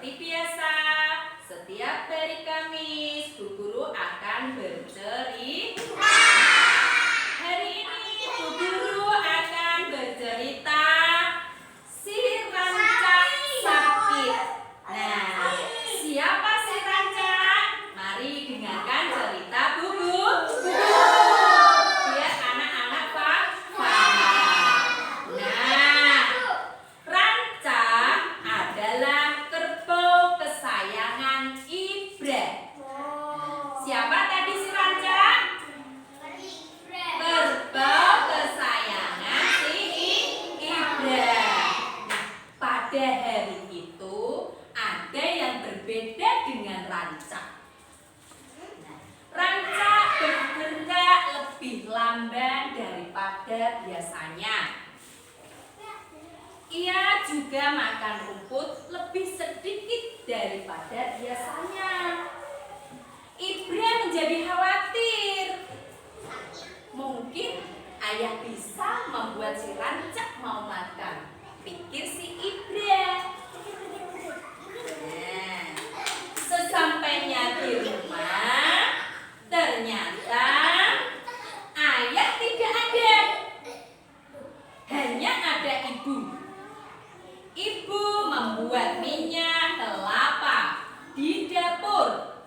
Seperti biasa, setiap hari Kamis, Bu Guru akan bercerita. Hari ini Bu Guru akan bercerita si rancak sakit. Nah, siapa si rancak? Mari dengarkan cerita Bu Guru. Biar anak-anak paham. Nah, rancak adalah kerbau kesayangan Ibra. Siapa tadi si rancak? Kerbau kesayangan si Ibra. Nah, pada hari itu ada yang berbeda dengan rancak. Nah, rancak bergerak lebih lamban daripada biasanya. Ia juga makan rumput lebih sedikit daripada biasanya. Ibra menjadi khawatir. Mungkin ayah bisa membuat si rancak mau makan, pikir si Ibra. Nah, sesampainya di rumah, ternyata ayah tidak ada. Hanya ada ibu. Ibu membuat minyak kelapa di dapur.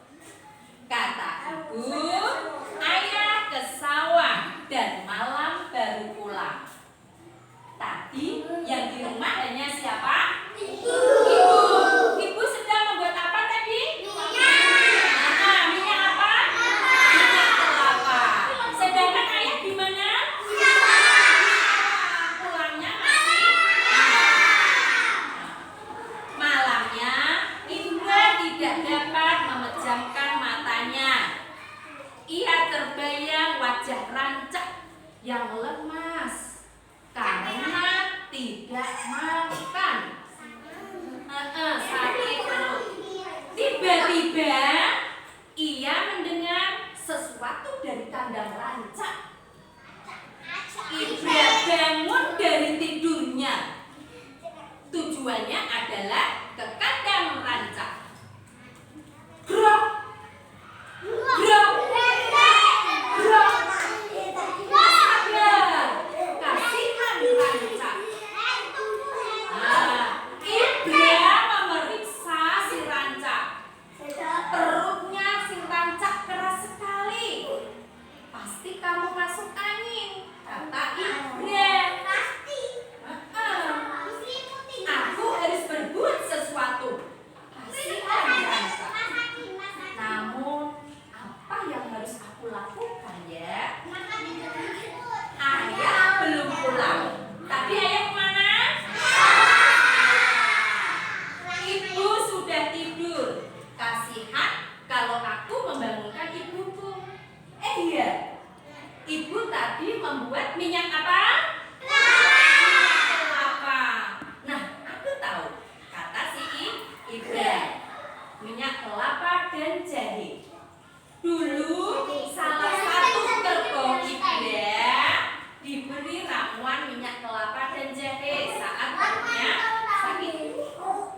Kata ibu, ayah ke sawah dan malam baru pulang. Tadi yang di rumah hanya siapa? Ibu. Ibu sedang membuat apa tadi? Minyak. Minyak apa? Minyak kelapa. Sedangkan ayah di mana? Pulangnya masih malamnya. Ibra tidak dapat memejamkan matanya. Ia terbayang wajah rancak yang lemas karena tidak makan. Sakit perut. Tiba-tiba ia mendengar sesuatu dari kandang rancak. Ibra bangun dari tidurnya. Tujuannya adalah ke kandang rancak. Grok, grok, grok. Sadar, kasihan rancak. Nah, Ibra memeriksa si rancak. Perutnya si rancak keras sekali. Pasti kamu masuk angin, kata Ibra. Aku harus berbuat sesuatu. Kasihan rancak. Namun, apa yang harus aku lakukan ya? Ayah belum pulang. Tadi ayah kemana? Ibu sudah tidur. Kasihan kalau aku membangunkan ibuku. Iya, ibu tadi membuat minyak apa? Kelapa. Nah, aku tahu, kata si Ibra. Minyak kelapa dan jahe. Dulu salah satu kerbau Ibra diberi ramuan minyak kelapa dan jahe saat perutnya sakit.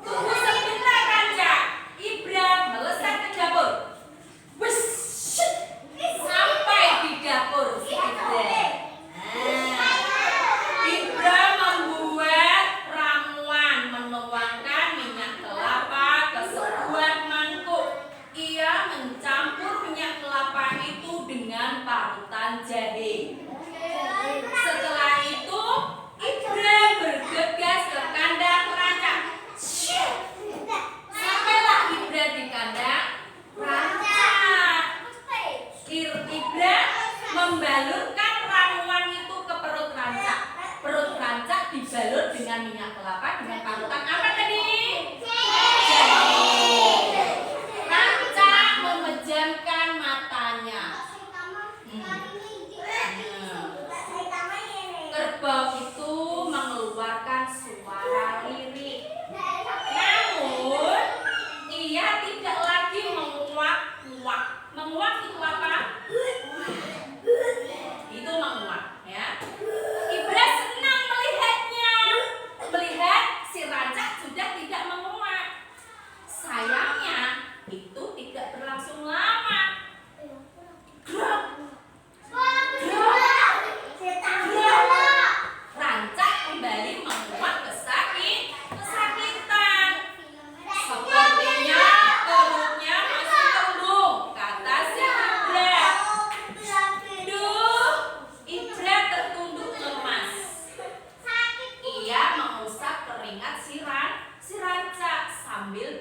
Tunggu sebentar rancak. Ibra melesat ke dapur. Wush, sampai di dapur si Ibra. Ibra membuat ramuan, menuangkan minyak kelapa ke sebuah mangkuk. Ia mencampur minyak kelapa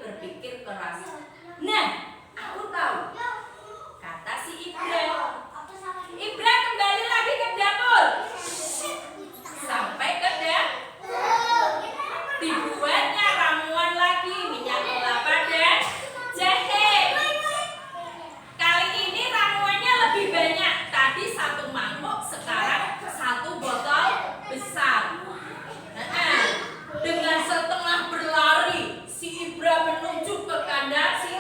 berpikir keras. Nah, aku tahu, kata si Ibra. Ibra kembali lagi ke dapur. Sampai ke dapur, dibuatnya ramuan lagi, minyak kelapa dan jahe. Kali ini ramuannya lebih banyak. Tadi 1 mangkok, sekarang 1 botol besar. Dengan setengah berlari, si Ibra menuju ke kandang si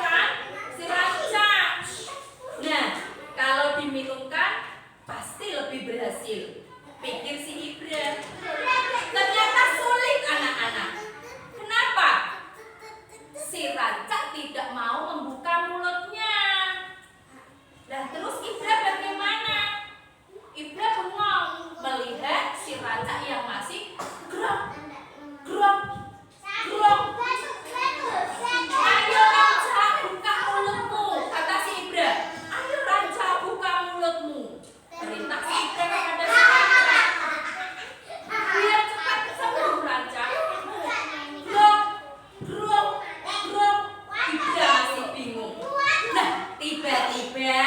Ranca. Nah, kalau diminumkan pasti lebih berhasil, pikir si Ibra. Ternyata sulit anak-anak. Kenapa? Si Ranca tidak mau membuka mulutnya. Nah, terus Ibra bagaimana? Ibra bengong melihat si Ranca yang masih grok, grok, grok. Ayo Ranca, buka mulutmu, kata si Ibra. Ayo Ranca, buka mulutmu, perintah si Ibra kepada si Ranca. Biar cepat sembuh Ranca. Grok, grok, grok. Ibra masih bingung. Nah, tiba-tiba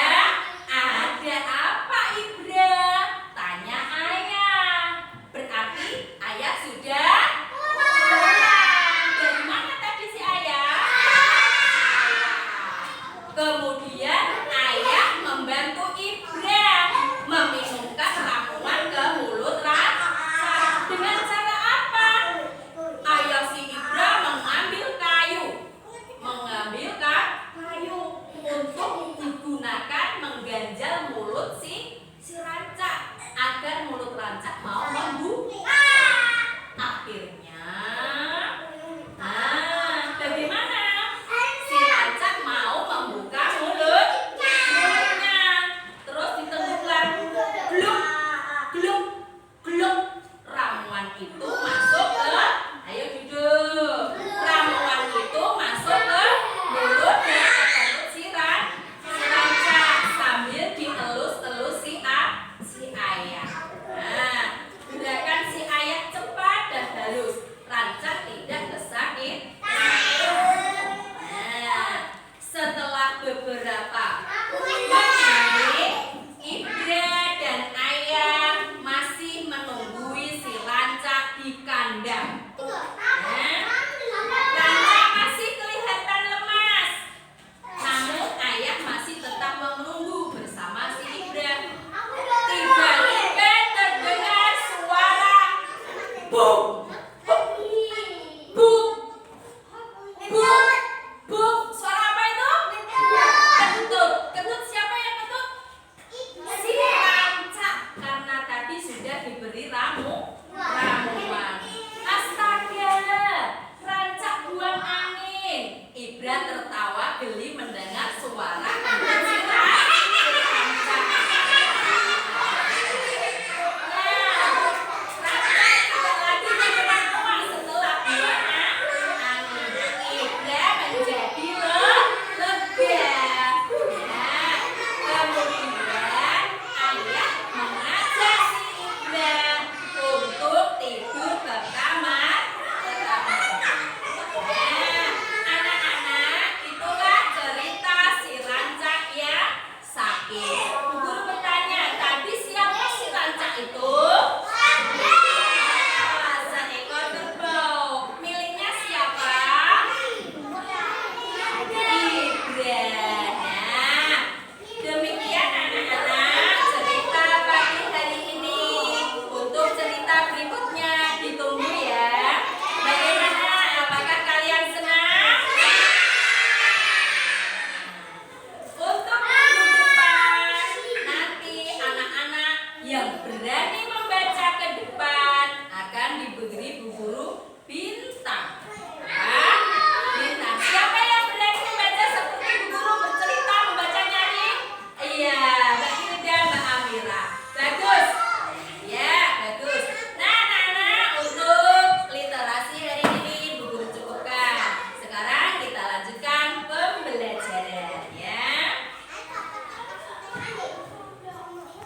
ada apa Ibra? Tanya ayah. Berarti ayah sudah pulang. Dari mana tadi si ayah? Kemudian ayah membantu Ibra meminumkan ramuan ke mulut Ranca. Dengan cara apa? Ayah si Ibra mengambil kayu untuk digunakan mengganjal mulut si Ranca agar mulut Ranca mau membuka. Akhirnya, bagaimana? Si Ranca mau membuka mulutnya. Terus ditengguklah, gluk, gluk, gluk. Ramuan itu masuk ke, ayo duduk. Ramuan itu masuk ke mulut dan ke perut si Ranca sambil dielus-elus si ayah. Nah, gerakan si ayah cepat dan halus. Ranca tidak kesakitan. Nah, setelah beberapa menit, Ibra dan ayah masih menunggui si Ranca di kandang. Ranca masih kelihatan lemas, namun ayah masih tetap menunggu bersama si Ibra. Tiba-tiba terdengar suara buk, buk, buk, buk, buk. Suara apa itu? Kentut. Kentut siapa yang kentut? Si Ranca, karena tadi sudah diberi ramuan. Astaga, Ranca buang angin. Ibra tertawa.